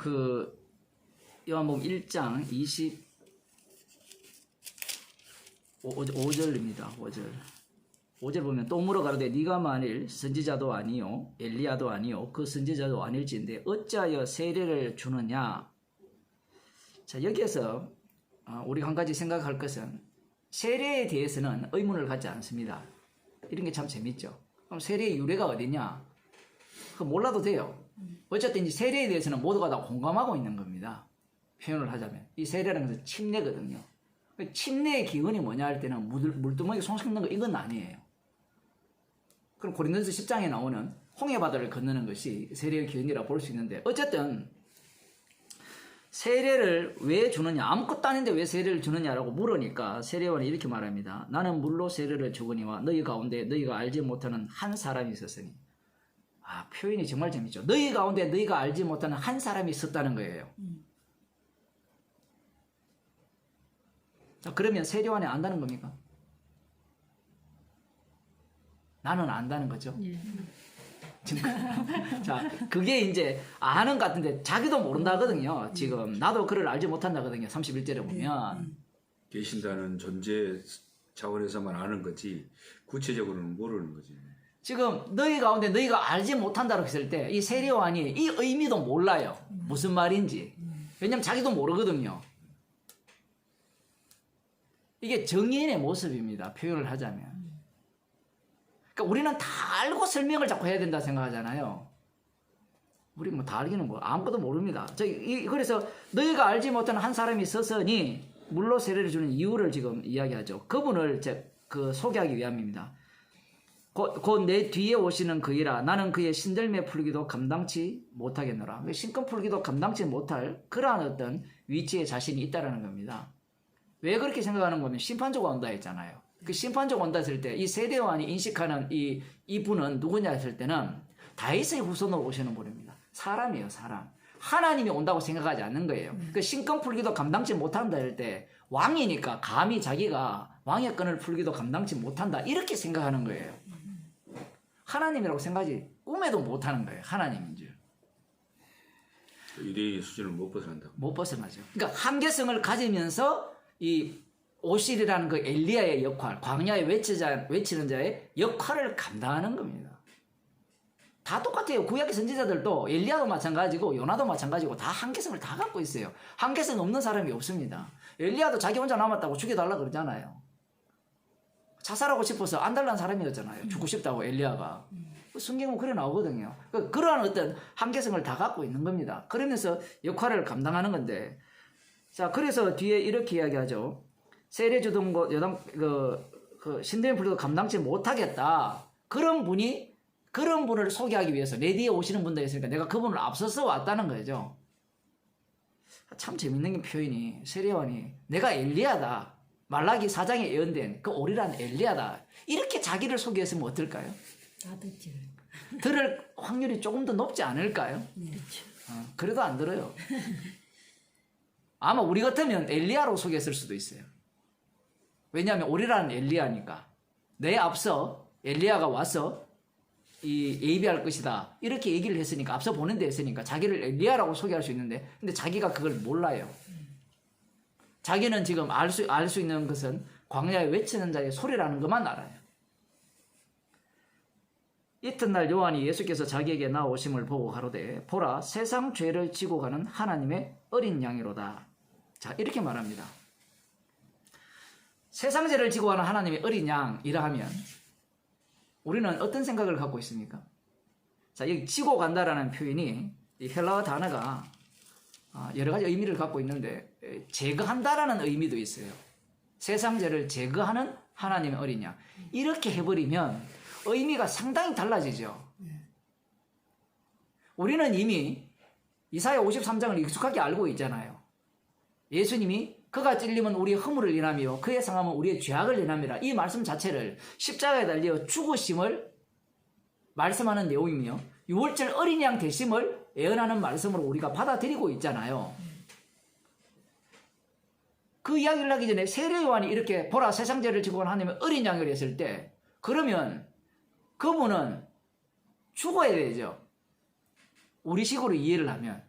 그 요한복음 1장 25절입니다. 5절 보면 또 물어 가로되 네가 만일 선지자도 아니요 엘리야도 아니요 그 선지자도 아닐진데 어찌하여 세례를 주느냐. 자, 여기에서 우리가 한 가지 생각할 것은 세례에 대해서는 의문을 갖지 않습니다. 이런 게 참 재밌죠. 그럼 세례의 유래가 어디냐? 그거 몰라도 돼요. 어쨌든 이 세례에 대해서는 모두가 다 공감하고 있는 겁니다. 표현을 하자면 이 세례라는 것은 침례거든요. 침례의 기원이 뭐냐 할 때는 물두멍에 손 씻는 거 이건 아니에요. 그럼 고린도서 10장에 나오는 홍해바다를 건너는 것이 세례의 기원이라고 볼 수 있는데, 어쨌든 세례를 왜 주느냐, 아무것도 아닌데 왜 세례를 주느냐라고 물으니까 세례요한이 이렇게 말합니다. 나는 물로 세례를 주거니와 너희 가운데 너희가 알지 못하는 한 사람이 있었으니. 표현이 정말 재밌죠. 너희 가운데 너희가 알지 못하는 한 사람이 있었다는 거예요. 자, 그러면 세례요한이 안다는 겁니까? 나는 안다는 거죠. 예. 자, 그게 이제 아는 것 같은데 자기도 모른다거든요. 지금 나도 그를 알지 못한다거든요. 31절에 보면 계신다는 존재 차원에서만 아는 거지 구체적으로는 모르는 거지. 지금 너희 가운데 너희가 알지 못한다고 했을 때 이 세례요한이 이 의미도 몰라요. 무슨 말인지. 왜냐면 자기도 모르거든요. 이게 정의인의 모습입니다. 표현을 하자면. 그러니까 우리는 다 알고 설명을 자꾸 해야 된다 생각하잖아요. 우리 뭐 다 알기는 뭐 아무것도 모릅니다. 그래서 너희가 알지 못하는 한 사람이 있었으니 물로 세례를 주는 이유를 지금 이야기하죠. 그분을 소개하기 위함입니다. 곧 내 뒤에 오시는 그이라 나는 그의 신들매 풀기도 감당치 못하겠노라. 신금 풀기도 감당치 못할 그러한 어떤 위치에 자신이 있다라는 겁니다. 왜 그렇게 생각하는 거면 심판주가 온다 했잖아요. 그 심판주가 온다 했을 때 이 세례요한이 인식하는 이분은 누구냐 했을 때는 다윗의 후손으로 오시는 분입니다. 사람이에요, 사람. 하나님이 온다고 생각하지 않는 거예요. 그 신권 풀기도 감당치 못한다 할 때 왕이니까 감히 자기가 왕의 끈을 풀기도 감당치 못한다 이렇게 생각하는 거예요. 하나님이라고 생각하지 꿈에도 못하는 거예요. 하나님인 줄. 이래의 수준을 못 벗어난다. 못 벗어나죠. 그러니까 한계성을 가지면서 이 오실이라는 그 엘리야의 역할, 광야에 외치는 자의 역할을 감당하는 겁니다. 다 똑같아요. 구약의 선지자들도 엘리야도 마찬가지고 요나도 마찬가지고 다 한계성을 다 갖고 있어요. 한계성 없는 사람이 없습니다. 엘리야도 자기 혼자 남았다고 죽여달라 그러잖아요. 자살하고 싶어서 안달난 사람이었잖아요. 죽고 싶다고 엘리야가. 성경은 그래 나오거든요. 그러한 어떤 한계성을 다 갖고 있는 겁니다. 그러면서 역할을 감당하는 건데, 자, 그래서 뒤에 이렇게 이야기하죠. 세례 주던 거, 신대면 풀기도 감당치 못하겠다. 그런 분을 소개하기 위해서 내 뒤에 오시는 분도 있으니까 내가 그분을 앞서서 왔다는 거죠. 참 재밌는 게 표현이, 세례요한이 내가 엘리야다. 말라기 4장에 예언된 그 오리란 엘리야다. 이렇게 자기를 소개했으면 어떨까요? 다 듣죠. 들을 확률이 조금 더 높지 않을까요? 그렇죠. 그래도 안 들어요. 아마 우리 같으면 엘리야로 소개했을 수도 있어요. 왜냐하면 오리라는 엘리야니까 내 앞서 엘리야가 와서 예비할 것이다 이렇게 얘기를 했으니까, 앞서 보낸 데 했으니까 자기를 엘리야라고 소개할 수 있는데, 근데 자기가 그걸 몰라요. 자기는 지금 알 수 있는 것은 광야에 외치는 자의 소리라는 것만 알아요. 이튿날 요한이 예수께서 자기에게 나오심을 보고 가로되 보라 세상 죄를 지고 가는 하나님의 어린 양이로다. 자, 이렇게 말합니다. 세상 죄를 지고 가는 하나님의 어린 양이라 하면 우리는 어떤 생각을 갖고 있습니까? 자, 여기 지고 간다라는 표현이 이 헬라어 단어가 여러 가지 의미를 갖고 있는데 제거한다라는 의미도 있어요. 세상 죄를 제거하는 하나님의 어린 양. 이렇게 해버리면 의미가 상당히 달라지죠. 우리는 이미 이사야 53장을 익숙하게 알고 있잖아요. 예수님이 그가 찔림은 우리의 허물을 인하며 그의 상함은 우리의 죄악을 인함이라. 이 말씀 자체를 십자가에 달려 죽으심을 말씀하는 내용이며 유월절 어린 양 되심을 예언하는 말씀으로 우리가 받아들이고 있잖아요. 그 이야기를 하기 전에 세례요한이 이렇게 보라 세상 죄를 지고 간 하나님의 어린 양을 했을 때, 그러면 그분은 죽어야 되죠. 우리식으로 이해를 하면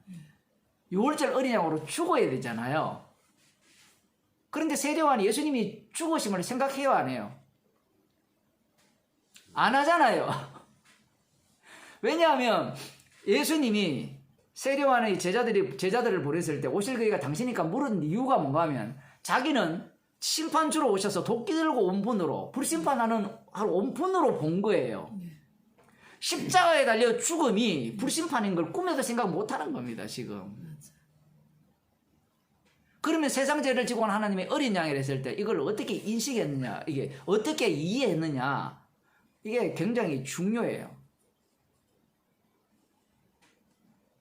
유월절 어린 양으로 죽어야 되잖아요. 그런데 세례요한이 예수님이 죽으심을 생각해요, 안 해요? 안 하잖아요. 왜냐하면 예수님이 세례요한의 제자들을 보냈을 때 오실 그이가 당신이니까 물은 이유가 뭔가 하면 자기는 심판 주러 오셔서 도끼 들고 온 분으로 불심판하는 온 분으로 본 거예요. 십자가에 달려 죽음이 불심판인 걸 꿈에도 생각 못하는 겁니다, 지금. 그러면 세상 죄를 지고 온 하나님의 어린 양이라 했을 때 이걸 어떻게 인식했느냐, 이게 어떻게 이해했느냐, 이게 굉장히 중요해요.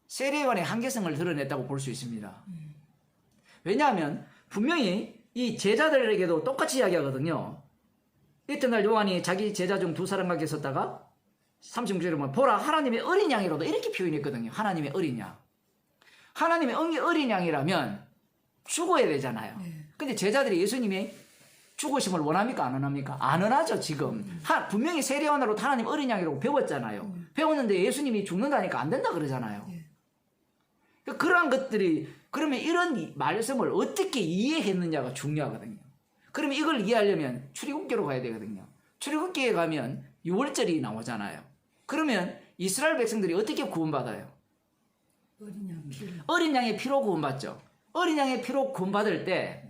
세례요한의 한계성을 드러냈다고 볼 수 있습니다. 왜냐하면 분명히 이 제자들에게도 똑같이 이야기하거든요. 이튿날 요한이 자기 제자 중 두 사람과 계셨다가 36절에 보면 보라 하나님의 어린 양이로도 이렇게 표현했거든요. 하나님의 어린 양. 하나님의 어린 양이라면 죽어야 되잖아요. 근데 제자들이 예수님이 죽으심을 원합니까? 안 원합니까? 안 원하죠, 지금. 분명히 세례요한으로 하나님 어린 양이라고 배웠잖아요. 배웠는데 예수님이 죽는다니까 안 된다 그러잖아요. 그러한 것들이, 그러면 이런 말씀을 어떻게 이해했느냐가 중요하거든요. 그러면 이걸 이해하려면 출애굽기로 가야 되거든요. 출애굽기에 가면 유월절이 나오잖아요. 그러면 이스라엘 백성들이 어떻게 구원받아요? 어린 양의 피로 구원받죠. 어린 양의 피로 구원받을 때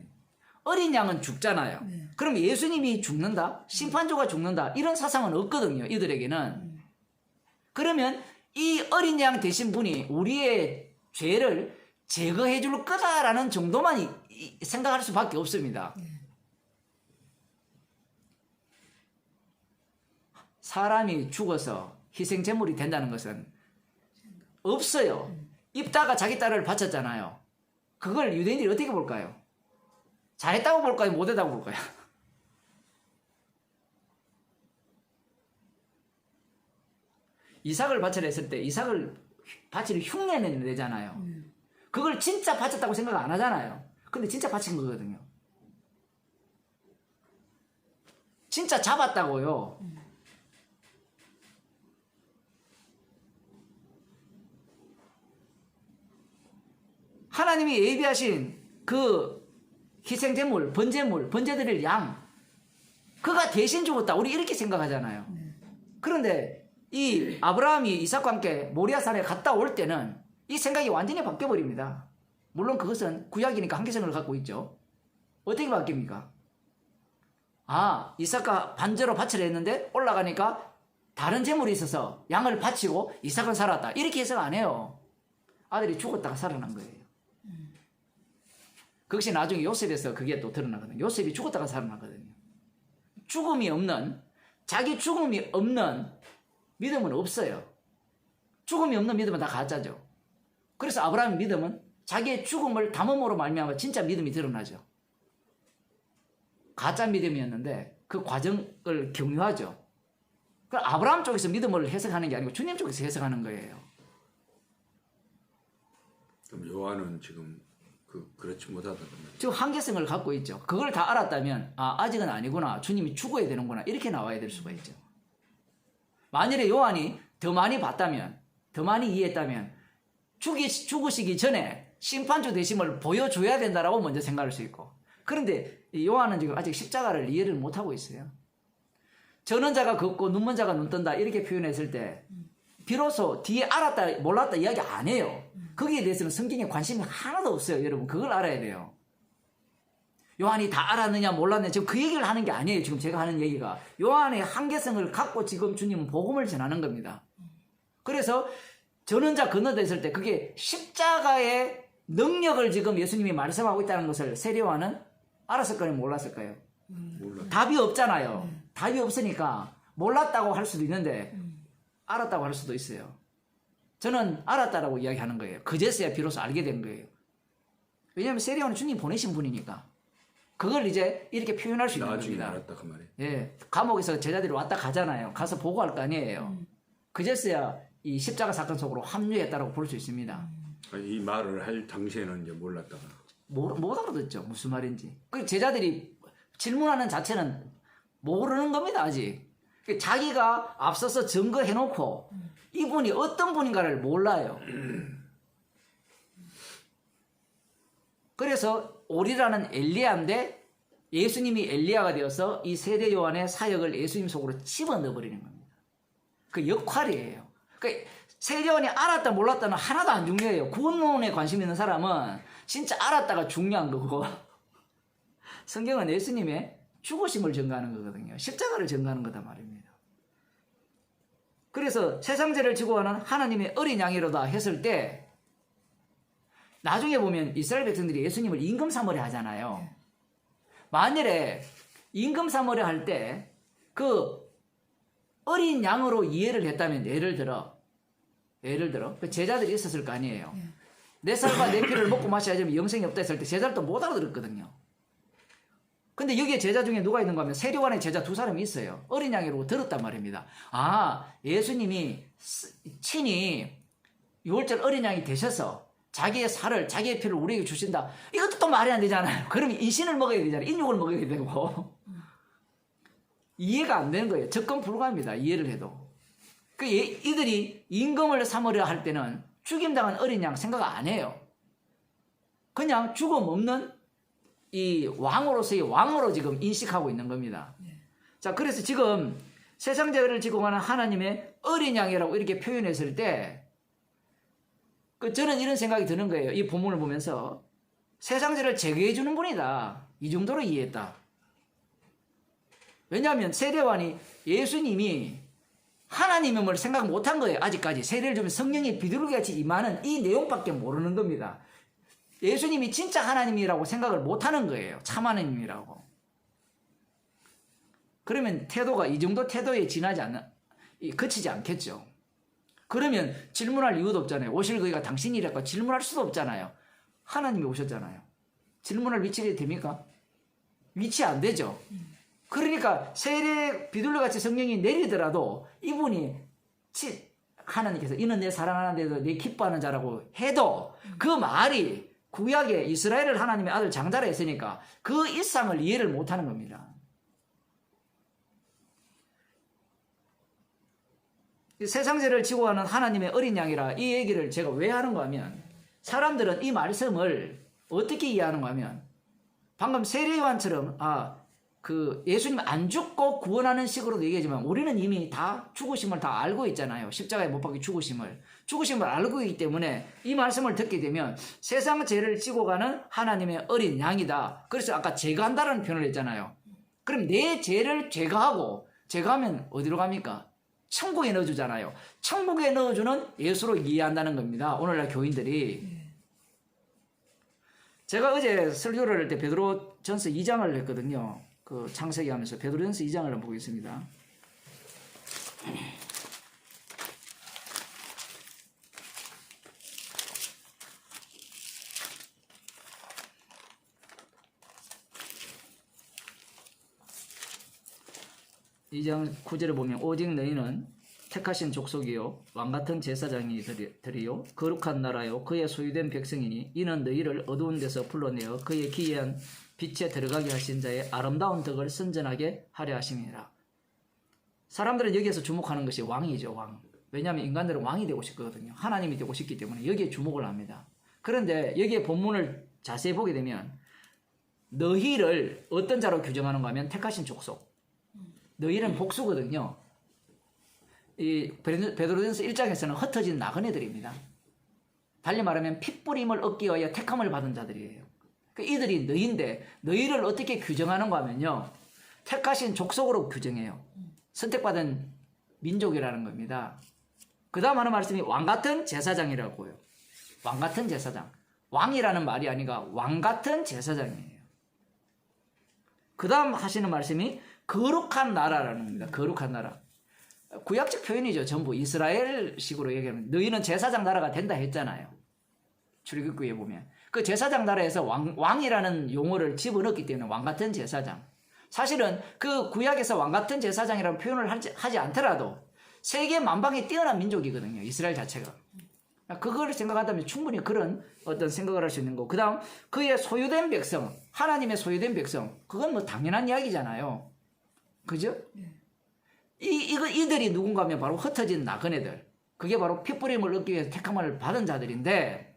어린 양은 죽잖아요. 그럼 예수님이 죽는다? 심판주가 죽는다? 이런 사상은 없거든요, 이들에게는. 그러면 이 어린 양 되신 분이 우리의 죄를 제거해 줄 거다라는 정도만 생각할 수밖에 없습니다. 사람이 죽어서 희생제물이 된다는 것은 없어요. 입다가 자기 딸을 바쳤잖아요. 그걸 유대인들이 어떻게 볼까요? 잘했다고 볼까요? 못했다고 볼까요? 이삭을 바치려 했을 때 이삭을 바치를 흉내내는 데잖아요. 그걸 진짜 바쳤다고 생각 안 하잖아요. 근데 진짜 바친 거거든요. 진짜 잡았다고요. 하나님이 예비하신 그 희생제물, 번제드릴 양, 그가 대신 죽었다. 우리 이렇게 생각하잖아요. 그런데 이 아브라함이 이삭과 함께 모리아산에 갔다 올 때는 이 생각이 완전히 바뀌어버립니다. 물론 그것은 구약이니까 한계성을 갖고 있죠. 어떻게 바뀝니까? 아, 이삭과 반제로 바치려 했는데 올라가니까 다른 제물이 있어서 양을 바치고 이삭은 살았다. 이렇게 해석 안 해요. 아들이 죽었다가 살아난 거예요. 그것이 나중에 요셉에서 그게 또 드러나거든요. 요셉이 죽었다가 살아나거든요. 자기 죽음이 없는 믿음은 없어요. 죽음이 없는 믿음은 다 가짜죠. 그래서 아브라함의 믿음은 자기의 죽음을 담음으로 말미암아 진짜 믿음이 드러나죠. 가짜 믿음이었는데 그 과정을 경유하죠. 그 아브라함 쪽에서 믿음을 해석하는 게 아니고 주님 쪽에서 해석하는 거예요. 그럼 요한은 지금 그렇지 못하다. 지금 한계성을 갖고 있죠. 그걸 다 알았다면 아직은 아니구나. 주님이 죽어야 되는구나. 이렇게 나와야 될 수가 있죠. 만일에 요한이 더 많이 봤다면, 더 많이 이해했다면 죽으시기 전에 심판주 되심을 보여줘야 된다라고 먼저 생각할 수 있고, 그런데 요한은 지금 아직 십자가를 이해를 못하고 있어요. 저는 자가 걷고 눈먼 자가 눈 뜬다 이렇게 표현했을 때 비로소 뒤에 알았다 몰랐다 이야기 안 해요. 거기에 대해서는 성경에 관심이 하나도 없어요. 여러분 그걸 알아야 돼요. 요한이 다 알았느냐 몰랐느냐 지금 그 얘기를 하는 게 아니에요. 지금 제가 하는 얘기가 요한의 한계성을 갖고 지금 주님은 복음을 전하는 겁니다. 그래서 전원자 건너다 했을 때 그게 십자가의 능력을 지금 예수님이 말씀하고 있다는 것을 세례요한은 알았을까요? 몰랐을까요? 몰라. 답이 없잖아요. 답이 없으니까 몰랐다고 할 수도 있는데 알았다고 할 수도 있어요. 저는 알았다라고 이야기하는 거예요. 그제서야 비로소 알게 된 거예요. 왜냐하면 세례요한은 주님 보내신 분이니까 그걸 이제 이렇게 표현할 수 있는 나중에 겁니다. 알았다 그 말이에요. 예, 감옥에서 제자들이 왔다 가잖아요. 가서 보고할 거 아니에요. 그제서야 이 십자가 사건 속으로 합류했다라고 볼 수 있습니다. 이 말을 할 당시에는 이제 몰랐다가. 못 알아듣죠. 무슨 말인지. 그 제자들이 질문하는 자체는 모르는 겁니다. 아직. 자기가 앞서서 증거해놓고 이분이 어떤 분인가를 몰라요. 그래서 오리라는 엘리야인데 예수님이 엘리야가 되어서 이 세례 요한의 사역을 예수님 속으로 집어넣어 버리는 겁니다. 그 역할이에요. 그러니까 세례 요한이 알았다 몰랐다는 하나도 안 중요해요. 구원론에 관심 있는 사람은 진짜 알았다가 중요한 거고 성경은 예수님의 죽으심을 증거하는 거거든요. 십자가를 증거하는 거다 말입니다. 그래서 세상 죄를 지고 가는 하나님의 어린 양이로다 했을 때 나중에 보면 이스라엘 백성들이 예수님을 임금사머리 하잖아요. 만일에 임금사머리 할 때 그 어린 양으로 이해를 했다면 예를 들어 그 제자들이 있었을 거 아니에요. 내 살과 내 피를 먹고 마셔야지 영생이 없다 했을 때 제자들도 못 알아들었거든요. 근데 여기에 제자 중에 누가 있는가 하면 세례요한의 제자 두 사람이 있어요. 어린 양이라고 들었단 말입니다. 아, 예수님이 친히 6월절 어린 양이 되셔서 자기의 살을, 자기의 피를 우리에게 주신다. 이것도 또 말이 안 되잖아요. 그러면 인신을 먹어야 되잖아요. 인육을 먹어야 되고. 이해가 안 되는 거예요. 접근 불가합니다. 이해를 해도. 이들이 임금을 삼으려 할 때는 죽임당한 어린 양 생각 안 해요. 그냥 죽음 없는 이 왕으로서의 왕으로 지금 인식하고 있는 겁니다. 자, 그래서 지금 세상 죄를 지고 가는 하나님의 어린 양이라고 이렇게 표현했을 때 저는 이런 생각이 드는 거예요. 이 본문을 보면서 세상 죄를 제거해 주는 분이다. 이 정도로 이해했다. 왜냐하면 세례요한이 예수님이 하나님임을 생각 못한 거예요. 아직까지 세례를 주면 성령이 비둘기같이 임하는 이 내용밖에 모르는 겁니다. 예수님이 진짜 하나님이라고 생각을 못하는 거예요. 참 하나님이라고. 그러면 태도가 이 정도 태도에 그치지 않겠죠. 그러면 질문할 이유도 없잖아요. 오실 그이가 당신이라고 질문할 수도 없잖아요. 하나님이 오셨잖아요. 질문할 위치가 됩니까? 위치 안 되죠. 그러니까 세례 비둘기같이 성령이 내리더라도 이분이 하나님께서 이는 내 사랑하는 데도 내 기뻐하는 자라고 해도 그 말이 구약에 이스라엘을 하나님의 아들 장자라 했으니까 그 일상을 이해를 못하는 겁니다. 세상 죄를 지고 가는 하나님의 어린 양이라 이 얘기를 제가 왜 하는가 하면 사람들은 이 말씀을 어떻게 이해하는가 하면 방금 세례요한처럼 예수님 안 죽고 구원하는 식으로도 얘기하지만 우리는 이미 다 죽으심을 다 알고 있잖아요. 십자가에 못 박혀 죽으심을 알고 있기 때문에 이 말씀을 듣게 되면 세상 죄를 지고 가는 하나님의 어린 양이다. 그래서 아까 제거한다라는 표현을 했잖아요. 그럼 내 죄를 제거하면 어디로 갑니까? 천국에 넣어주잖아요. 천국에 넣어주는 예수로 이해한다는 겁니다. 오늘날 교인들이. 제가 어제 설교를 할 때 베드로전서 2장을 했거든요. 그 창세기 하면서 베드로전서 2장을 한번 보겠습니다. 이 장 9절에 보면 오직 너희는 택하신 족속이요 왕같은 제사장이 되리요 거룩한 나라요 그의 소유된 백성이니 이는 너희를 어두운 데서 불러내어 그의 기이한 빛에 들어가게 하신 자의 아름다운 덕을 선전하게 하려 하심이라. 사람들은 여기에서 주목하는 것이 왕이죠. 왕. 왜냐하면 인간들은 왕이 되고 싶거든요. 하나님이 되고 싶기 때문에 여기에 주목을 합니다. 그런데 여기에 본문을 자세히 보게 되면 너희를 어떤 자로 규정하는가 하면 택하신 족속. 너희는 복수거든요. 이 베드로전서 1장에서는 흩어진 나그네들입니다. 달리 말하면 핏부림을 얻기 위하여 택함을 받은 자들이에요. 이들이 너희인데 너희를 어떻게 규정하는가 하면요. 택하신 족속으로 규정해요. 선택받은 민족이라는 겁니다. 그 다음 하는 말씀이 왕같은 제사장이라고요. 왕같은 제사장. 왕이라는 말이 아니라 왕같은 제사장이에요. 그 다음 하시는 말씀이 거룩한 나라라는 겁니다. 거룩한 나라. 구약적 표현이죠. 전부 이스라엘식으로 얘기하면 너희는 제사장 나라가 된다 했잖아요. 출애굽기에 보면 그 제사장 나라에서 왕이라는 용어를 집어넣기 때문에 왕같은 제사장. 사실은 그 구약에서 왕같은 제사장이라는 표현을 하지 않더라도 세계 만방에 뛰어난 민족이거든요. 이스라엘 자체가. 그걸 생각한다면 충분히 그런 어떤 생각을 할 수 있는 거고, 그 다음 그의 소유된 백성, 하나님의 소유된 백성, 그건 뭐 당연한 이야기잖아요. 그죠? 이들이 누군가 하면 바로 흩어진 나그네들, 그게 바로 핏부림을 얻기 위해서 택함을 받은 자들인데,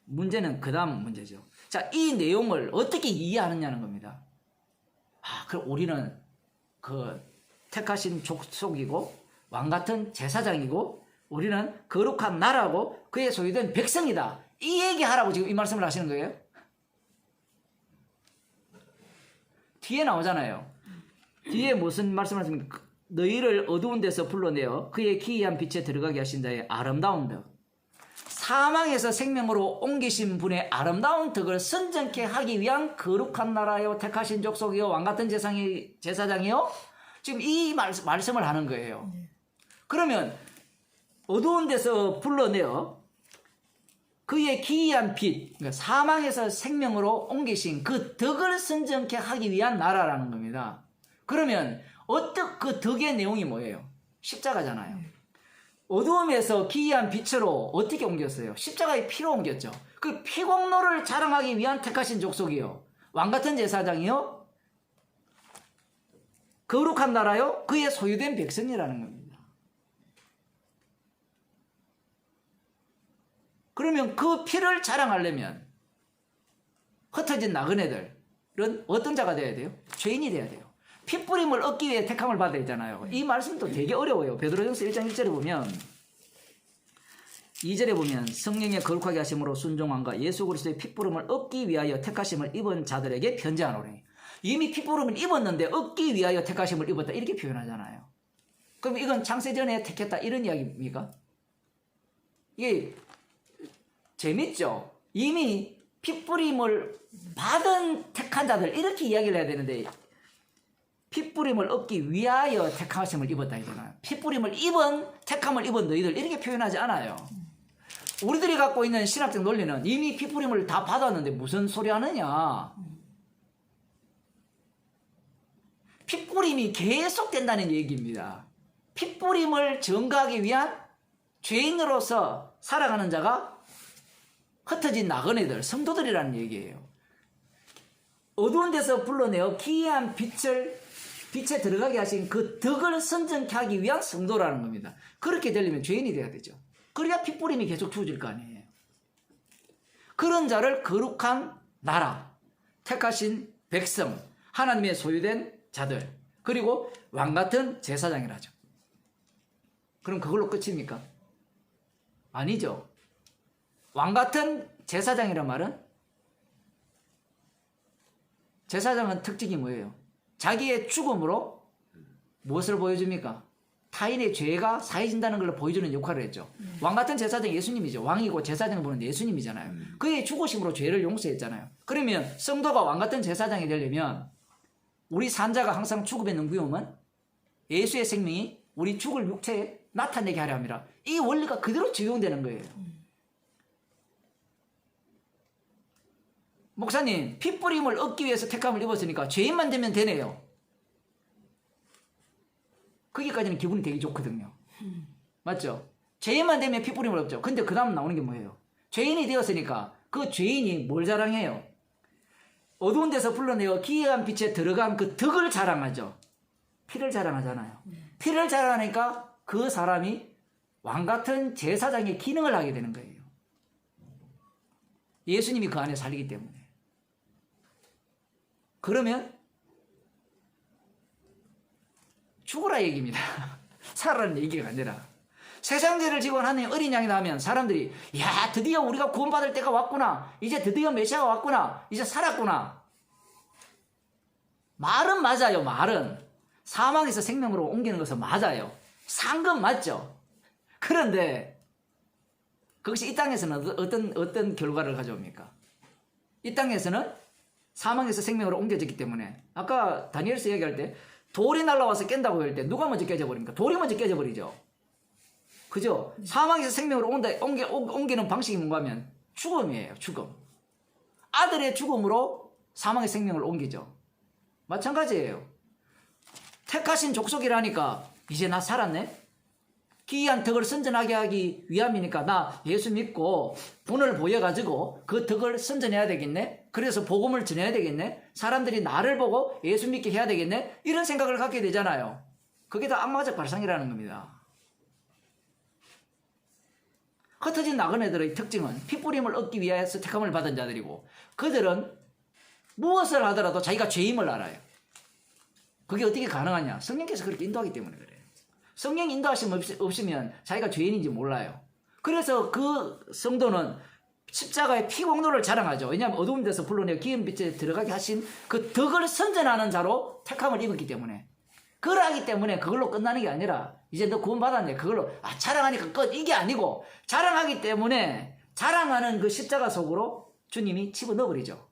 문제는 그 다음 문제죠. 자, 이 내용을 어떻게 이해하느냐는 겁니다. 그럼 우리는 그 택하신 족속이고 왕 같은 제사장이고 우리는 거룩한 나라고 그의 소유된 백성이다. 이 얘기하라고 지금 이 말씀을 하시는 거예요? 뒤에 나오잖아요. 뒤에 무슨 말씀을 하십니까? 너희를 어두운 데서 불러내어 그의 기이한 빛에 들어가게 하신 자의 아름다운 덕. 사망에서 생명으로 옮기신 분의 아름다운 덕을 선전케 하기 위한 거룩한 나라요, 택하신 족속이요, 왕같은 제사장이요. 지금 이 말씀을 하는 거예요. 그러면 어두운 데서 불러내어 그의 기이한 빛, 그러니까 사망에서 생명으로 옮기신 그 덕을 선전케 하기 위한 나라라는 겁니다. 그러면 그 덕의 내용이 뭐예요? 십자가잖아요. 어두움에서 기이한 빛으로 어떻게 옮겼어요? 십자가의 피로 옮겼죠. 그 피공로를 자랑하기 위한 택하신 족속이요, 왕같은 제사장이요, 거룩한 나라요, 그의 소유된 백성이라는 겁니다. 그러면 그 피를 자랑하려면 흩어진 나그네들은 어떤 자가 돼야 돼요? 죄인이 돼야 돼요. 핏부림을 얻기 위해 택함을 받아야 되잖아요. 이 말씀도 되게 어려워요. 베드로전서 1장 1절에 보면, 2절에 보면 성령의 거룩하게 하심으로 순종함과 예수 그리스도의 핏부림을 얻기 위하여 택하심을 입은 자들에게 편지하노니. 이미 핏부림을 입었는데 얻기 위하여 택하심을 입었다 이렇게 표현하잖아요. 그럼 이건 창세전에 택했다 이런 이야기입니까? 이게 재밌죠? 이미 핏부림을 받은 택한 자들 이렇게 이야기를 해야 되는데 핏부림을 얻기 위하여 택하심을 입었다 이잖아요. 핏부림을 입은 택함을 입은 너희들 이렇게 표현하지 않아요. 우리들이 갖고 있는 신학적 논리는 이미 핏부림을 다 받았는데 무슨 소리 하느냐. 핏부림이 계속 된다는 얘기입니다. 핏부림을 전가하기 위한 죄인으로서 살아가는 자가 흩어진 나그네들, 성도들이라는 얘기예요. 어두운 데서 불러내어 기이한 빛에 들어가게 하신 그 덕을 선전케 하기 위한 성도라는 겁니다. 그렇게 되려면 죄인이 돼야 되죠. 그래야 핏부림이 계속 주어질 거 아니에요. 그런 자를 거룩한 나라, 택하신 백성, 하나님의 소유된 자들, 그리고 왕같은 제사장이라죠. 그럼 그걸로 끝입니까? 아니죠. 왕같은 제사장이란 말은, 제사장은 특징이 뭐예요? 자기의 죽음으로 무엇을 보여줍니까? 타인의 죄가 사해진다는 걸 보여주는 역할을 했죠. 왕같은 제사장이 예수님이죠. 왕이고 제사장을 보는 예수님이잖아요. 그의 죽으심으로 죄를 용서했잖아요. 그러면 성도가 왕같은 제사장이 되려면 우리 산자가 항상 죽음의 능구용은 예수의 생명이 우리 죽을 육체에 나타내게 하려 합니다. 이 원리가 그대로 적용되는 거예요. 목사님, 핏부림을 얻기 위해서 택함을 입었으니까 죄인만 되면 되네요. 거기까지는 기분이 되게 좋거든요. 맞죠? 죄인만 되면 핏부림을 얻죠. 근데 그 다음 나오는 게 뭐예요? 죄인이 되었으니까 그 죄인이 뭘 자랑해요? 어두운 데서 불러내어 기이한 빛에 들어간 그 덕을 자랑하죠. 피를 자랑하잖아요. 피를 자랑하니까 그 사람이 왕같은 제사장의 기능을 하게 되는 거예요. 예수님이 그 안에 살리기 때문에. 그러면 죽으라 얘기입니다. 살아라는 얘기가 아니라. 세상 죄를 지고 하나님 어린 양이 나오면 사람들이, 야, 드디어 우리가 구원받을 때가 왔구나. 이제 드디어 메시아가 왔구나. 이제 살았구나. 말은 맞아요. 말은 사망에서 생명으로 옮기는 것은 맞아요. 산 건 맞죠. 그런데 그것이 이 땅에서는 어떤 결과를 가져옵니까? 이 땅에서는 사망에서 생명으로 옮겨졌기 때문에, 아까 다니엘서 얘기할 때 돌이 날라와서 깬다고 할 때 누가 먼저 깨져버립니까? 돌이 먼저 깨져버리죠. 그죠? 사망에서 생명으로 옮기는 방식이 뭔가 하면 죽음이에요. 죽음. 아들의 죽음으로 사망의 생명을 옮기죠. 마찬가지예요. 택하신 족속이라니까 이제 나 살았네? 기이한 덕을 선전하게 하기 위함이니까 나 예수 믿고 본을 보여가지고 그 덕을 선전해야 되겠네? 그래서 복음을 전해야 되겠네? 사람들이 나를 보고 예수 믿게 해야 되겠네? 이런 생각을 갖게 되잖아요. 그게 다 악마적 발상이라는 겁니다. 흩어진 나그네들의 특징은 핏부림을 얻기 위해서 택함을 받은 자들이고 그들은 무엇을 하더라도 자기가 죄임을 알아요. 그게 어떻게 가능하냐? 성령께서 그렇게 인도하기 때문에 그래요. 성령 인도하심 없으면 자기가 죄인인지 몰라요. 그래서 그 성도는 십자가의 피공로를 자랑하죠. 왜냐하면 어두운 데서 불러내어 기름 빛에 들어가게 하신 그 덕을 선전하는 자로 택함을 입었기 때문에 그러하기 때문에 그걸로 끝나는 게 아니라 이제 너 구원 받았네 그걸로 자랑하니까 끝 이게 아니고 자랑하기 때문에 자랑하는 그 십자가 속으로 주님이 집어넣어버리죠.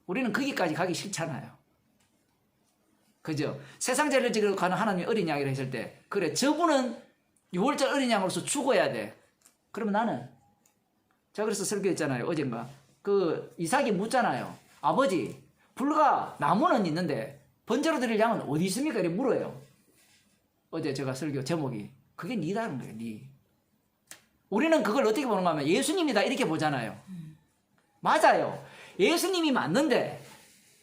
우리는 거기까지 가기 싫잖아요. 그죠? 세상 죄를 지으러 가는 하나님의 어린 양이라 했을 때 그래 저분은 6월절 어린 양으로서 죽어야 돼. 그러면 나는 제가 그래서 설교했잖아요. 어젠가 그 이삭이 묻잖아요. 아버지 불과 나무는 있는데 번제로 드릴 양은 어디 있습니까? 이렇게 물어요. 어제 제가 설교 제목이 그게 니다는 거예요. 니. 우리는 그걸 어떻게 보는가 하면 예수님이다 이렇게 보잖아요. 맞아요. 예수님이 맞는데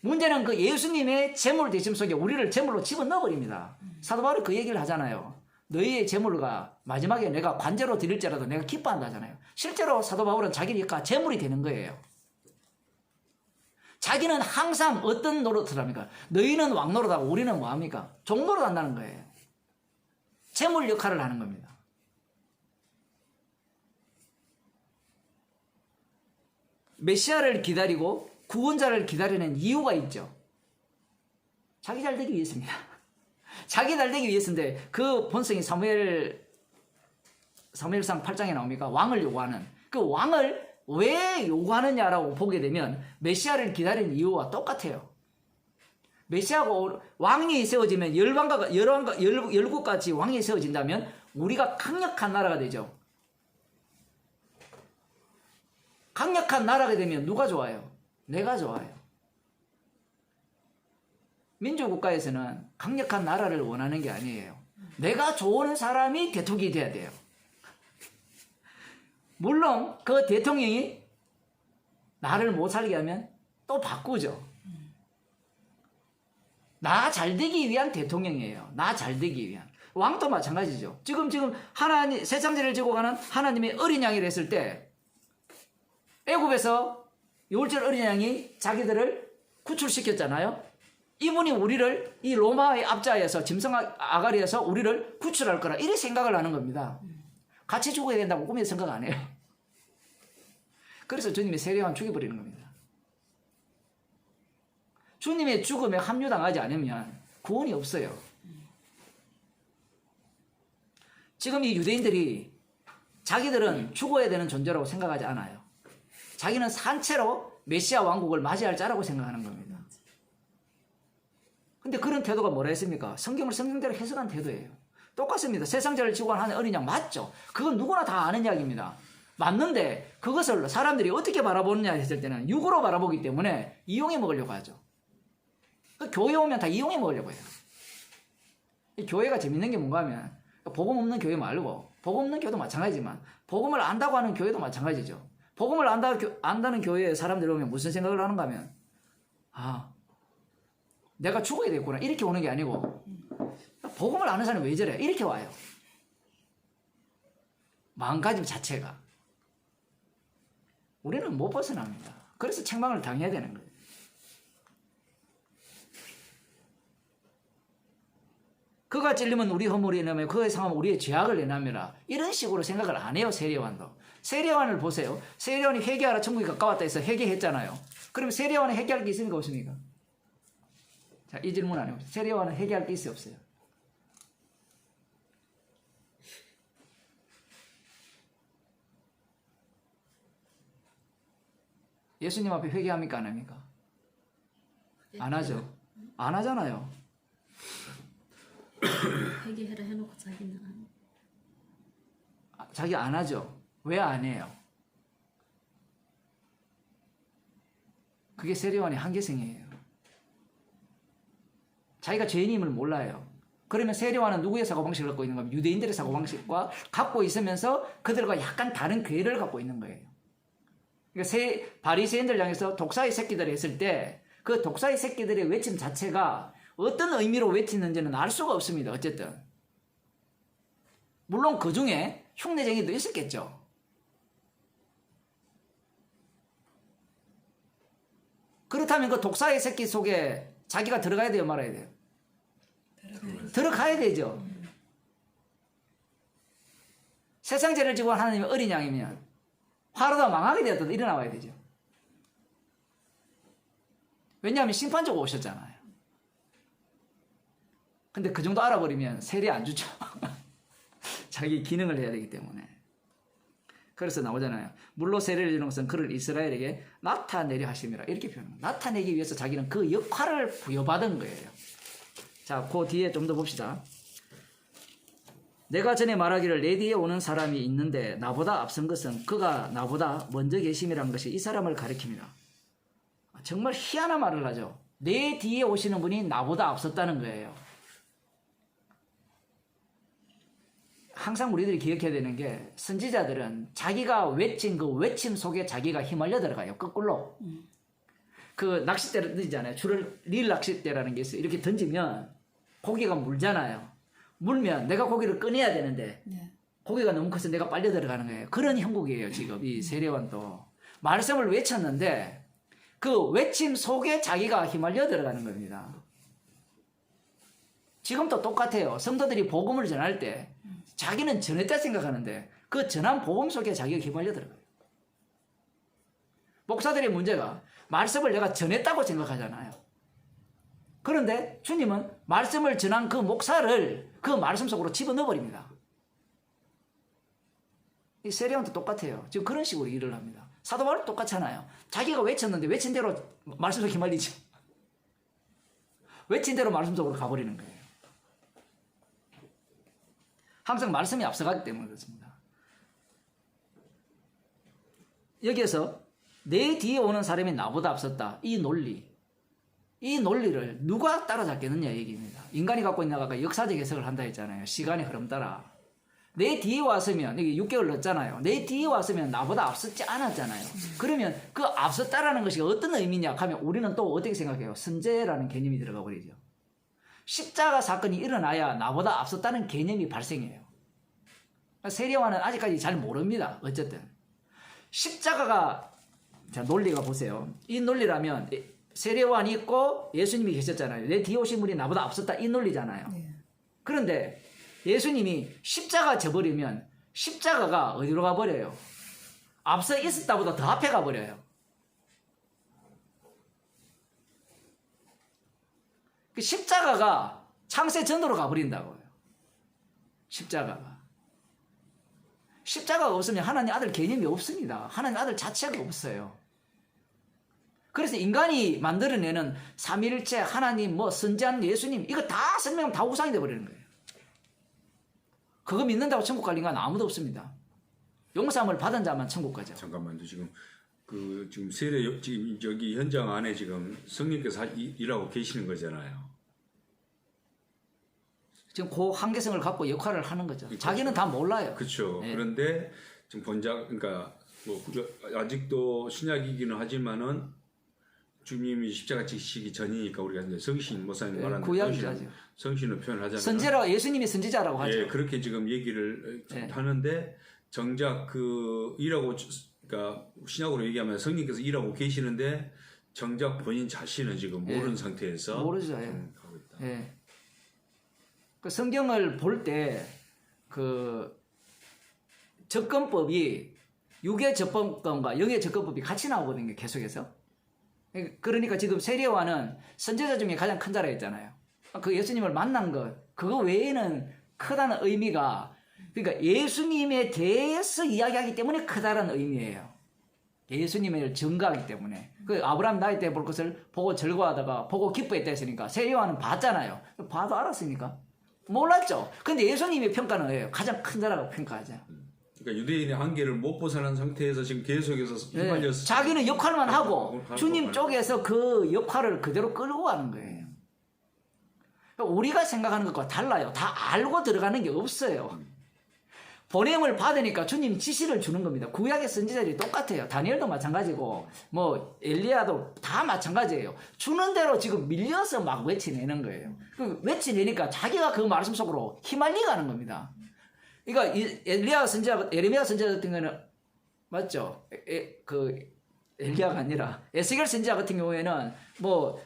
문제는 그 예수님의 제물 대심 속에 우리를 제물로 집어넣어버립니다. 사도 바울이 그 얘기를 하잖아요. 너희의 제물과 마지막에 내가 관제로 드릴지라도 내가 기뻐한다잖아요. 실제로 사도 바울은 자기니까 제물이 되는 거예요. 자기는 항상 어떤 노릇을 합니까? 너희는 왕노릇하고 우리는 뭐합니까? 종노릇 한다는 거예요. 제물 역할을 하는 겁니다. 메시아를 기다리고 구원자를 기다리는 이유가 있죠. 자기 잘 되기 위해서입니다. 자기 잘 되기 위해서인데 그 본성이 사무엘상 8장에 나옵니까? 왕을 요구하는 그 왕을 왜 요구하느냐라고 보게 되면 메시아를 기다리는 이유와 똑같아요. 메시아가 왕이 세워지면 열국같이 왕이 세워진다면 우리가 강력한 나라가 되죠. 강력한 나라가 되면 누가 좋아요? 내가 좋아요. 민주국가에서는 강력한 나라를 원하는 게 아니에요. 내가 좋은 사람이 대통령이 돼야 돼요. 물론 그 대통령이 나를 못 살게 하면 또 바꾸죠. 나 잘되기 위한 대통령이에요. 나 잘되기 위한. 왕도 마찬가지죠. 지금 하나님 세상죄를 지고 가는 하나님의 어린 양이라 했을 때 애굽에서 율절 어린 양이 자기들을 구출시켰잖아요. 이분이 우리를 이 로마의 압자에서 짐승 아가리에서 우리를 구출할 거라 이렇게 생각을 하는 겁니다. 같이 죽어야 된다고 꿈에 생각 안 해요. 그래서 주님이 세례요한 죽여버리는 겁니다. 주님의 죽음에 합류당하지 않으면 구원이 없어요. 지금 이 유대인들이 자기들은 죽어야 되는 존재라고 생각하지 않아요. 자기는 산채로 메시아 왕국을 맞이할 자라고 생각하는 겁니다. 근데 그런 태도가 뭐라 했습니까? 성경을 성경대로 해석한 태도예요. 똑같습니다. 세상죄를 지고 하는 어린 양 맞죠? 그건 누구나 다 아는 이야기입니다. 맞는데 그것을 사람들이 어떻게 바라보느냐 했을 때는 육으로 바라보기 때문에 이용해 먹으려고 하죠. 그 교회 오면 다 이용해 먹으려고 해요. 이 교회가 재밌는 게 뭔가 하면 복음 없는 교회 말고 복음 없는 교회도 마찬가지지만 복음을 안다고 하는 교회도 마찬가지죠. 복음을 안다는 교회에 사람들이 오면 무슨 생각을 하는가 하면 내가 죽어야 되겠구나 이렇게 오는 게 아니고 복음을 아는 사람이 왜 저래 이렇게 와요. 마음가짐 자체가. 우리는 못 벗어납니다. 그래서 책망을 당해야 되는 거예요. 그가 찔리면 우리 허물이 내며 그의 상하면 우리의 죄악을 내남이라 이런 식으로 생각을 안 해요. 세례요한도. 세례요한을 보세요. 세례요한이 회개하라 천국이 가까웠다 해서 회개했잖아요. 그럼 세례요한은 회개할 게 있습니까 없습니까? 자, 이 질문 안 해봅시다. 세례요한은 회개할 게 있어요 없어요? 예수님 앞에 회개합니까 안 합니까? 안 하죠. 안 하잖아요. 회개해라 해놓고 자기는 안 해. 자기 안 하죠. 왜 안 해요? 그게 세례요한의 한계성이에요. 자기가 죄인임을 몰라요. 그러면 세례요한은 누구의 사고방식을 갖고 있는 겁니까? 유대인들의 사고방식과 갖고 있으면서 그들과 약간 다른 괴를 갖고 있는 거예요. 그러니까 바리새인들 향해서 독사의 새끼들을 했을 때 그 독사의 새끼들의 외침 자체가 어떤 의미로 외치는지는 알 수가 없습니다. 어쨌든 물론 그 중에 흉내쟁이도 있었겠죠. 그렇다면 그 독사의 새끼 속에 자기가 들어가야 돼요, 말아야 돼요? 들어가야 되죠. 세상 죄를 지고 하나님이 어린 양이면 화로다 망하게 되었다도 일어나와야 되죠. 왜냐하면 심판적으로 오셨잖아요. 근데 그 정도 알아버리면 세례 안 주죠. 자기 기능을 해야 되기 때문에. 그래서 나오잖아요. 물로 세례를 주는 것은 그를 이스라엘에게 나타내려 하심이라. 이렇게 표현합니다. 나타내기 위해서 자기는 그 역할을 부여받은 거예요. 자, 그 뒤에 좀 더 봅시다. 내가 전에 말하기를 내 뒤에 오는 사람이 있는데 나보다 앞선 것은 그가 나보다 먼저 계심이란 것이 이 사람을 가리킵니다. 정말 희한한 말을 하죠. 내 뒤에 오시는 분이 나보다 앞섰다는 거예요. 항상 우리들이 기억해야 되는 게 선지자들은 자기가 외친 그 외침 속에 자기가 휘말려 들어가요. 거꾸로. 그 낚싯대를 던지잖아요. 줄을 릴 낚싯대라는 게 있어요. 이렇게 던지면 고기가 물잖아요. 물면 내가 고기를 꺼내야 되는데 네. 고기가 너무 커서 내가 빨려 들어가는 거예요. 그런 형국이에요. 지금 이 세례관도. 말씀을 외쳤는데 그 외침 속에 자기가 휘말려 들어가는 겁니다. 지금도 똑같아요. 성도들이 복음을 전할 때 자기는 전했다 생각하는데 그 전한 복음 속에 자기가 휘말려 들어가요. 목사들의 문제가 말씀을 내가 전했다고 생각하잖아요. 그런데 주님은 말씀을 전한 그 목사를 그 말씀 속으로 집어넣어버립니다. 이 세례원도 똑같아요. 지금 그런 식으로 일을 합니다. 사도 바울도 똑같잖아요. 자기가 외쳤는데 외친 대로 말씀 속에 휘말리죠. 외친 대로 말씀 속으로 가버리는 거예요. 항상 말씀이 앞서가기 때문에 그렇습니다. 여기에서 내 뒤에 오는 사람이 나보다 앞섰다. 이 논리를 누가 따라잡겠느냐 얘기입니다. 인간이 갖고 있는 아까 역사적 해석을 한다 했잖아요. 시간의 흐름 따라. 내 뒤에 왔으면 여기 6개월 넣었잖아요. 내 뒤에 왔으면 나보다 앞섰지 않았잖아요. 그러면 그 앞섰다라는 것이 어떤 의미냐 하면 우리는 또 어떻게 생각해요? 선제라는 개념이 들어가 버리죠. 십자가 사건이 일어나야 나보다 앞섰다는 개념이 발생해요. 세례와는 아직까지 잘 모릅니다. 어쨌든 십자가가 자 논리가 보세요. 이 논리라면 세례요한이 있고 예수님이 계셨잖아요. 내 뒤에 오신 분이 나보다 앞섰다 이 논리잖아요. 그런데 예수님이 십자가 져버리면 십자가가 어디로 가버려요? 앞서 있었다보다 더 앞에 가버려요. 그 십자가가 창세 전으로 가버린다고요. 십자가가 없으면 하나님 아들 개념이 없습니다. 하나님 아들 자체가 없어요. 그래서 인간이 만들어내는 삼위일체 하나님 뭐 선지한 예수님 이거 다 설명하면 다 우상이 돼버리는 거예요. 그거 믿는다고 천국 갈 인간 아무도 없습니다. 용서함을 받은 자만 천국 가죠. 잠깐만요. 지금 세례 지금 여기 현장 안에 지금 성령께서 일하고 계시는 거잖아요. 지금 그 한계성을 갖고 역할을 하는 거죠. 그렇죠. 자기는 다 몰라요. 그렇죠. 네. 그런데 지금 그러니까 뭐 아직도 신약이기는 하지만은 주님이 십자가 지시기 전이니까 우리가 이제 성신 목사님 말하는 구약이죠. 성신을 표현하잖아요. 선지라 예수님이 선지자라고 하죠. 예, 그렇게 지금 얘기를 하는데 정작 그 일하고 그러니까 신약으로 얘기하면 성령께서 일하고 계시는데 정작 본인 자신은 지금 모르는 상태에서 모르죠. 하고 있다. 예. 그 성경을 볼 때 그 접근법이 육의 접근법과 영의 접근법이 같이 나오거든요. 계속해서. 그러니까 지금 세례요한은 선지자 중에 가장 큰 자라 했잖아요. 그 예수님을 만난 것 그거 외에는 크다는 의미가 그러니까 예수님에 대해서 이야기하기 때문에 크다는 의미예요. 예수님을 증거하기 때문에 그 아브라함 나이 때 볼 것을 보고 즐거워하다가 보고 기뻐했다 했으니까 세례요한은 봤잖아요. 봐도 알았으니까 몰랐죠. 근데 예수님의 평가는 뭐예요? 가장 큰 자라고 평가하죠. 그러니까 유대인의 한계를 못 벗어난 상태에서 지금 계속해서 휘말려서 자기는 역할만 하고 주님 쪽에서 그 역할을 그대로 끌고 가는 거예요. 그러니까 우리가 생각하는 것과 달라요. 다 알고 들어가는 게 없어요. 보냄을 받으니까 주님 지시를 주는 겁니다. 구약의 선지자들이 똑같아요. 다니엘도 마찬가지고 뭐 엘리야도 다 마찬가지예요. 주는 대로 지금 밀려서 막 외치내는 거예요. 그 외치내니까 자기가 그 말씀 속으로 휘말려 가는 겁니다. 그러니까 예레미야 선지자 같은 경우는 맞죠? 엘리야가 아니라 에스겔 선지자 같은 경우에는 뭐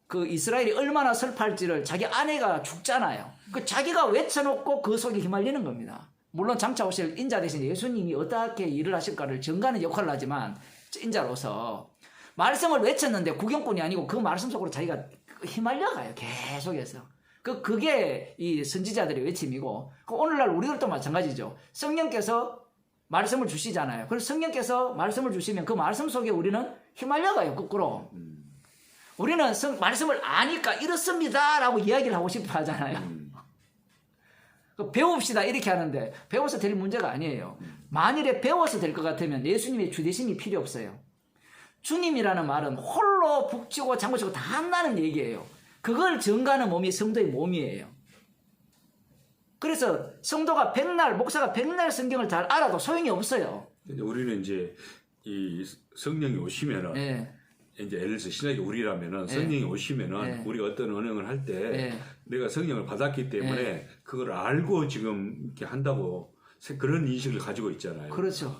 그 이스라엘이 얼마나 슬퍼할지를 자기 아내가 죽잖아요. 그 자기가 외쳐놓고 그 속에 휘말리는 겁니다. 물론 장차 오실 인자 대신 예수님이 어떻게 일을 하실까를 전가하는 역할을 하지만 인자로서 말씀을 외쳤는데 구경꾼이 아니고 그 말씀 속으로 자기가 휘말려가요. 계속해서. 그게 이 선지자들의 외침이고 오늘날 우리들도 마찬가지죠. 성령께서 말씀을 주시잖아요. 그래서 성령께서 말씀을 주시면 그 말씀 속에 우리는 휘말려가요. 거꾸로. 우리는 말씀을 아니까 이렇습니다 라고 이야기를 하고 싶어 하잖아요. 배웁시다 이렇게 하는데 배워서 될 문제가 아니에요. 만일에 배워서 될 것 같으면 예수님의 주대심이 필요 없어요. 주님이라는 말은 홀로 북치고 장구치고 다 한다는 얘기예요. 그걸 증가하는 몸이 성도의 몸이에요. 그래서 성도가 백날, 목사가 백날 성경을 잘 알아도 소용이 없어요. 우리는 이제 이 성령이 오시면은 네. 이제 예를 들어서 신약이 우리라면은 성령이 오시면은 우리가 어떤 언행을 할 때 내가 성령을 받았기 때문에 그걸 알고 지금 이렇게 한다고 그런 인식을 가지고 있잖아요. 그렇죠.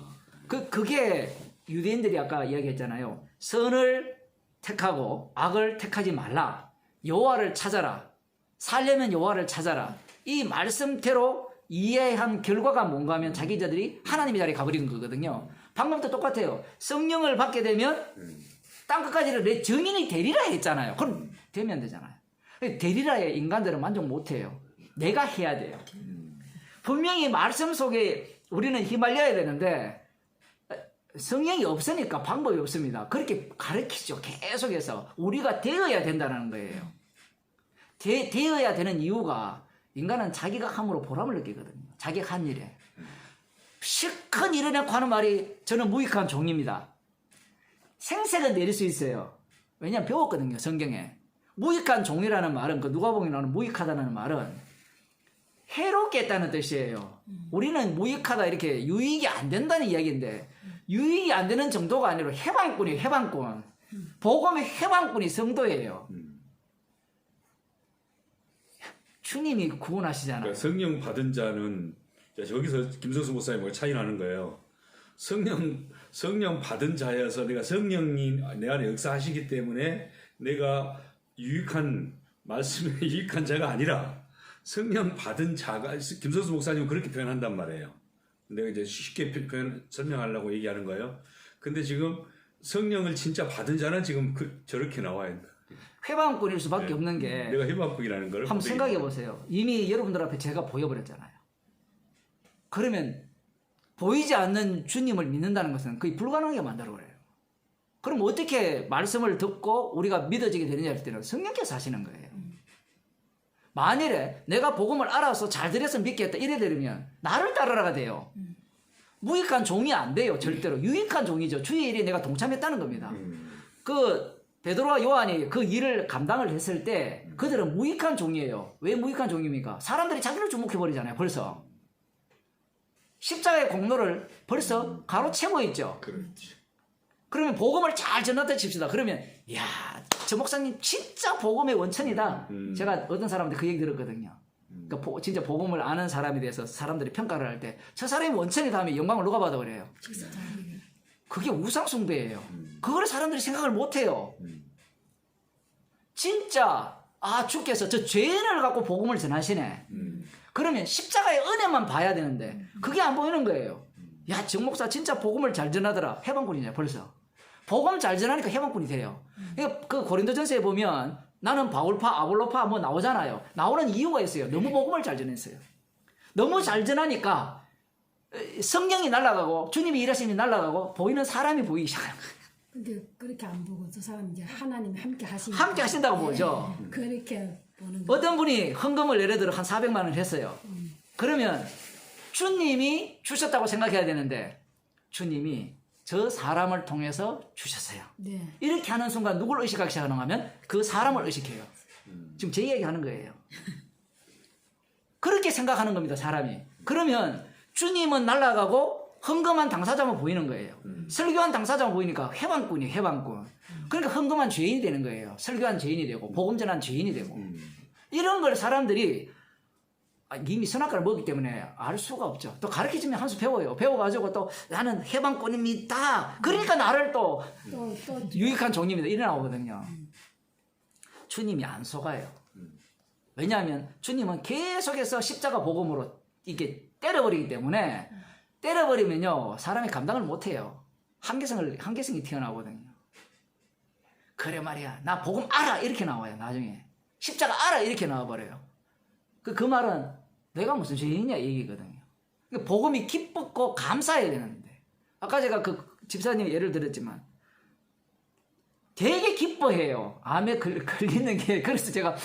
그게 유대인들이 아까 이야기했잖아요. 선을 택하고 악을 택하지 말라. 여호와를 찾아라. 살려면 여호와를 찾아라. 이 말씀대로 이해한 결과가 뭔가 하면 자기들이 하나님의 자리에 가버리는 거거든요. 방금도 똑같아요. 성령을 받게 되면 땅끝까지를 내 증인이 되리라 했잖아요. 그럼 되면 되잖아요. 되리라에 인간들은 만족 못해요. 내가 해야 돼요. 분명히 말씀 속에 우리는 휘말려야 되는데 성령이 없으니까 방법이 없습니다. 그렇게 가르치죠. 계속해서 우리가 되어야 된다는 거예요. 되어야 되는 이유가 인간은 자기가 함으로 보람을 느끼거든요. 자기가 한 일에. 실컷 이뤄내고 하는 말이 저는 무익한 종입니다. 생색은 내릴 수 있어요. 왜냐하면 배웠거든요. 성경에. 무익한 종이라는 말은 그 누가복음에 나오는 무익하다는 말은 해롭게 했다는 뜻이에요. 우리는 무익하다 이렇게 유익이 안 된다는 이야기인데 유익이 안 되는 정도가 아니라 해방꾼이에요. 해방꾼. 복음의 해방꾼이 성도예요. 주님이 구원하시잖아요. 그러니까 성령 받은 자는 저기서 김성수 목사님과 차이 나는 거예요. 성령 받은 자여서 내가 성령이 내 안에 역사하시기 때문에 내가 유익한 말씀에 유익한 자가 아니라 성령 받은 자가 김성수 목사님은 그렇게 표현한단 말이에요. 내가 이제 쉽게 설명하려고 얘기하는 거예요. 근데 지금 성령을 진짜 받은 자는 지금 저렇게 나와야 된다. 회방꾼일 수밖에 없는 게 내가 회방꾼이라는 걸 한번 생각해 보세요. 이미 여러분들 앞에 제가 보여버렸잖아요. 그러면 보이지 않는 주님을 믿는다는 것은 거의 불가능하게 만들어버려요. 그럼 어떻게 말씀을 듣고 우리가 믿어지게 되느냐 할 때는 성령께서 하시는 거예요. 만일에 내가 복음을 알아서 잘 들여서 믿겠다 이래 되면 나를 따르라가 돼요. 무익한 종이 안 돼요. 절대로. 유익한 종이죠. 주의 일에 내가 동참했다는 겁니다. 그 베드로와 요한이 그 일을 감당을 했을 때 그들은 무익한 종이에요. 왜 무익한 종입니까? 사람들이 자기를 주목해버리잖아요. 벌써. 십자가의 공로를 벌써 가로채고 있죠. 그렇지. 그러면 복음을 잘 전하다 칩시다. 그러면 이야 저 목사님 진짜 복음의 원천이다. 제가 어떤 사람한테 그 얘기 들었거든요. 그러니까 진짜 복음을 아는 사람에 대해서 사람들이 평가를 할 때 저 사람이 원천이다 하면 영광을 누가 받아 그래요. 그게 우상숭배예요. 그걸 사람들이 생각을 못해요. 진짜 주께서 저 죄인을 갖고 복음을 전하시네. 그러면 십자가의 은혜만 봐야 되는데 그게 안 보이는 거예요. 야, 정 목사 진짜 복음을 잘 전하더라. 해방꾼이냐 벌써. 복음 잘 전하니까 해방꾼이 돼요. 그러니까 그 고린도전서에 보면 나는 바울파, 아볼로파 뭐 나오잖아요. 나오는 이유가 있어요. 너무 복음을 잘 전했어요. 너무 잘 전하니까 성령이 날아가고 주님이 일하심이 날아가고 보이는 사람이 보이기 시작해요. 근데 그렇게 안 보고 저 사람 이제 하나님이 함께 하시니까 함께 하신다고 보죠. 그렇게 보는 어떤 분이 헌금을 예를 들어 한 400만 원을 했어요. 그러면 주님이 주셨다고 생각해야 되는데 주님이 저 사람을 통해서 주셨어요. 네. 이렇게 하는 순간 누굴 의식하기 시작하면 그 사람을 의식해요. 지금 제 이야기 하는 거예요. 그렇게 생각하는 겁니다. 사람이. 그러면 주님은 날아가고 헌금한 당사자만 보이는 거예요. 설교한 당사자만 보이니까 해방꾼이 해방꾼. 그러니까 헌금한 죄인이 되는 거예요. 설교한 죄인이 되고 복음 전한 죄인이 되고. 이런 걸 사람들이 이미 선악과를 먹기 때문에 알 수가 없죠. 또 가르쳐주면 한 수 배워요. 배워가지고 또 나는 해방꾼입니다. 그러니까 나를 또 또 유익한 종입니다. 이래 나오거든요. 주님이 안 속아요. 왜냐하면 주님은 계속해서 십자가 복음으로 이게 때려버리기 때문에 때려버리면요 사람이 감당을 못해요. 한계성이 튀어나오거든요. 그래 말이야 나 복음 알아 이렇게 나와요. 나중에 십자가 알아 이렇게 나와버려요. 그 말은 내가 무슨 죄인이냐 얘기거든요. 복음이 기쁘고 감사해야 되는데 아까 제가 그 집사님 예를 들었지만 되게 기뻐해요. 암에 걸리는 게. 그래서 제가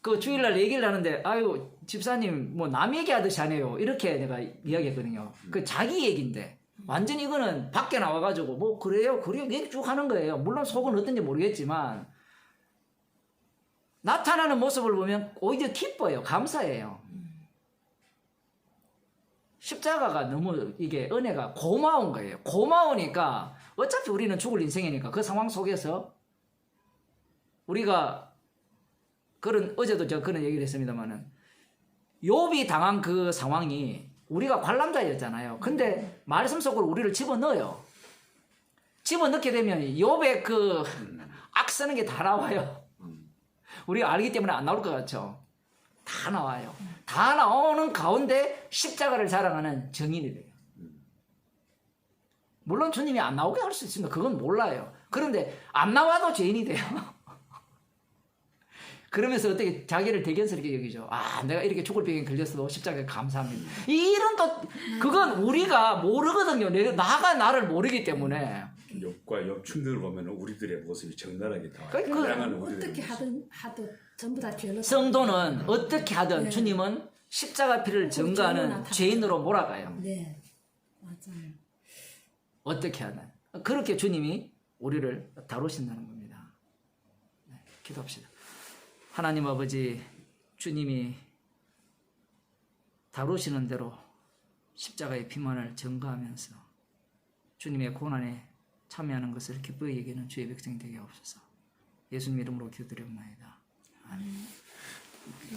그 주일날 얘기를 하는데 아유 집사님 뭐 남 얘기하듯이 하네요. 이렇게 내가 이야기했거든요. 그 자기 얘기인데 완전히 이거는 밖에 나와가지고 뭐 그래요 얘기 쭉 하는 거예요. 물론 속은 어떤지 모르겠지만 나타나는 모습을 보면 오히려 기뻐요. 감사해요. 십자가가 너무 이게 은혜가 고마운 거예요. 고마우니까 어차피 우리는 죽을 인생이니까 그 상황 속에서 우리가 어제도 제가 그런 얘기를 했습니다만은 욥이 당한 그 상황이 우리가 관람자였잖아요. 근데 말씀 속으로 우리를 집어넣어요. 집어넣게 되면 욥의 그 악쓰는 게 다 나와요. 우리가 알기 때문에 안 나올 것 같죠. 다 나와요. 다 나오는 가운데 십자가를 자랑하는 정인이 돼요. 물론 주님이 안 나오게 할 수 있습니다. 그건 몰라요. 그런데 안 나와도 죄인이 돼요. 그러면서 어떻게 자기를 대견스럽게 여기죠. 아, 내가 이렇게 죽을 병에 걸렸어도 십자가에 감사합니다. 이런 또 그건 우리가 모르거든요. 나가 나를 모르기 때문에. 욥과 욥 충들을 보면 우리들의 모습이 적나라하게 다 그 다양한 우리들의 어떻게 모습. 하도 전부 다 죄로 성도는 어떻게 하든 네. 주님은 십자가 피를 증거하는 죄인으로 몰아가요. 네 맞아요. 어떻게 하든. 그렇게 주님이 우리를 다루신다는 겁니다. 네, 기도합시다. 하나님 아버지, 주님이 다루시는 대로 십자가의 피만을 증거하면서 주님의 고난에 참여하는 것을 기쁘게 여기는 주의 백성이 되게 하옵소서. 예수님 이름으로 기도드리옵나이다. 아멘.